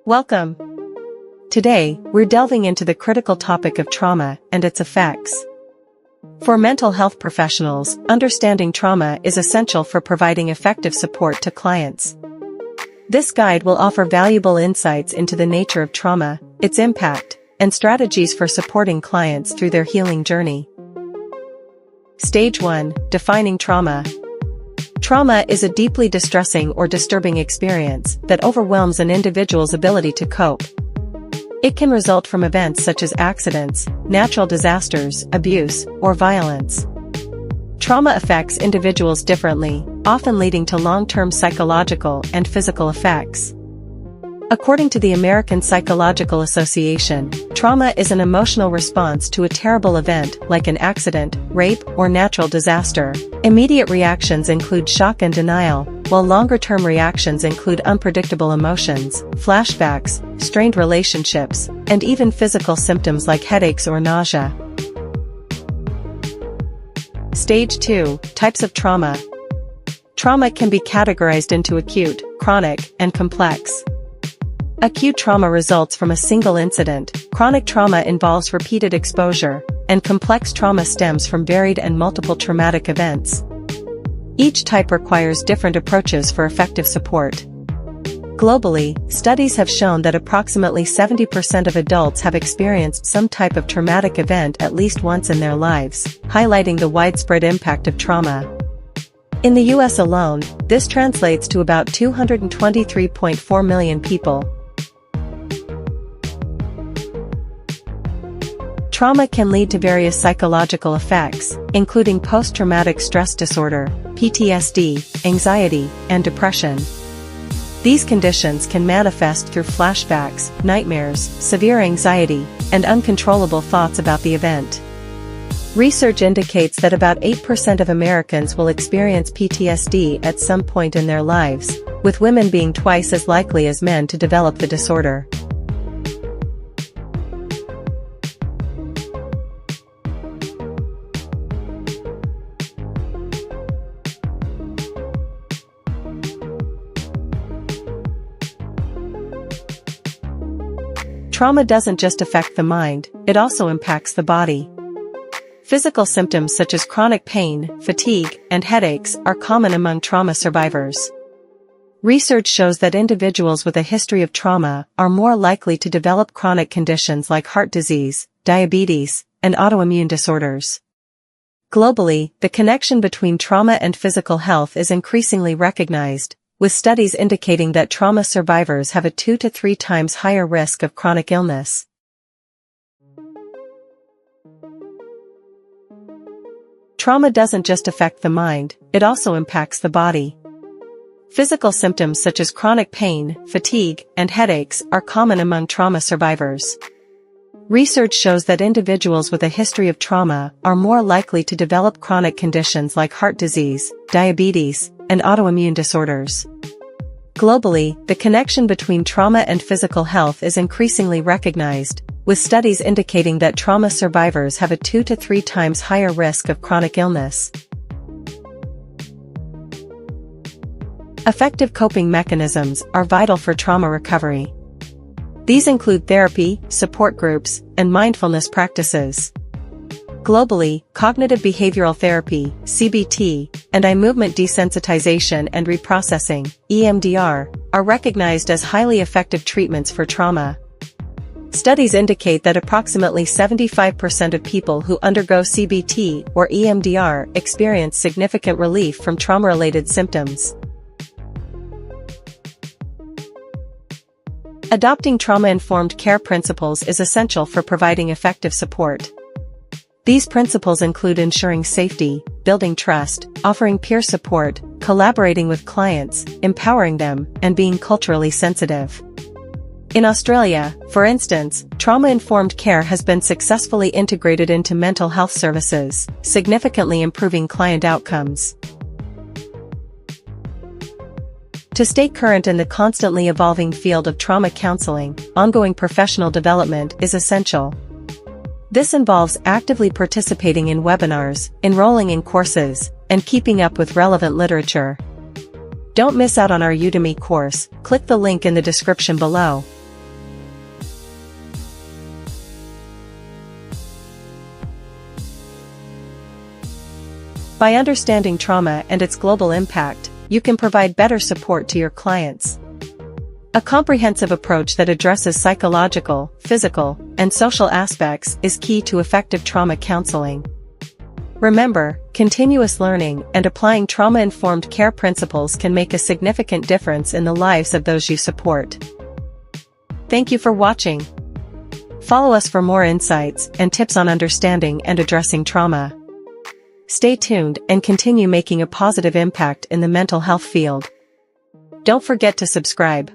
Welcome. Today, we're delving into the critical topic of trauma and its effects. For mental health professionals, understanding trauma is essential for providing effective support to clients. This guide will offer valuable insights into the nature of trauma, its impact, and strategies for supporting clients through their healing journey. Stage 1. Defining trauma. Trauma is a deeply distressing or disturbing experience that overwhelms an individual's ability to cope. It can result from events such as accidents, natural disasters, abuse, or violence. Trauma affects individuals differently, often leading to long-term psychological and physical effects. According to the American Psychological Association, trauma is an emotional response to a terrible event like an accident, rape, or natural disaster. Immediate reactions include shock and denial, while longer-term reactions include unpredictable emotions, flashbacks, strained relationships, and even physical symptoms like headaches or nausea. Stage 2. Types of trauma. Trauma can be categorized into acute, chronic, and complex. Acute trauma results from a single incident, chronic trauma involves repeated exposure, and complex trauma stems from varied and multiple traumatic events. Each type requires different approaches for effective support. Globally, studies have shown that approximately 70% of adults have experienced some type of traumatic event at least once in their lives, highlighting the widespread impact of trauma. In the US alone, this translates to about 223.4 million people. Trauma can lead to various psychological effects, including post-traumatic stress disorder, PTSD, anxiety, and depression. These conditions can manifest through flashbacks, nightmares, severe anxiety, and uncontrollable thoughts about the event. Research indicates that about 8% of Americans will experience PTSD at some point in their lives, with women being twice as likely as men to develop the disorder. Trauma doesn't just affect the mind, it also impacts the body. Physical symptoms such as chronic pain, fatigue, and headaches are common among trauma survivors. Research shows that individuals with a history of trauma are more likely to develop chronic conditions like heart disease, diabetes, and autoimmune disorders. Globally, the connection between trauma and physical health is increasingly recognized, with studies indicating that trauma survivors have a 2 to 3 times higher risk of chronic illness. Trauma doesn't just affect the mind, it also impacts the body. Physical symptoms such as chronic pain, fatigue, and headaches are common among trauma survivors. Research shows that individuals with a history of trauma are more likely to develop chronic conditions like heart disease, diabetes, and autoimmune disorders. Globally, the connection between trauma and physical health is increasingly recognized, with studies indicating that trauma survivors have a 2 to 3 times higher risk of chronic illness. Effective coping mechanisms are vital for trauma recovery. These include therapy, support groups, and mindfulness practices. Globally, cognitive behavioral therapy, CBT, and eye movement desensitization and reprocessing, EMDR, are recognized as highly effective treatments for trauma. Studies indicate that approximately 75% of people who undergo CBT or EMDR experience significant relief from trauma-related symptoms. Adopting trauma-informed care principles is essential for providing effective support. These principles include ensuring safety, building trust, offering peer support, collaborating with clients, empowering them, and being culturally sensitive. In Australia, for instance, trauma-informed care has been successfully integrated into mental health services, significantly improving client outcomes. To stay current in the constantly evolving field of trauma counseling, ongoing professional development is essential. This involves actively participating in webinars, enrolling in courses, and keeping up with relevant literature. Don't miss out on our Udemy course, click the link in the description below. By understanding trauma and its global impact, you can provide better support to your clients. A comprehensive approach that addresses psychological, physical, and social aspects is key to effective trauma counseling. Remember, continuous learning and applying trauma-informed care principles can make a significant difference in the lives of those you support. Thank you for watching. Follow us for more insights and tips on understanding and addressing trauma. Stay tuned and continue making a positive impact in the mental health field. Don't forget to subscribe.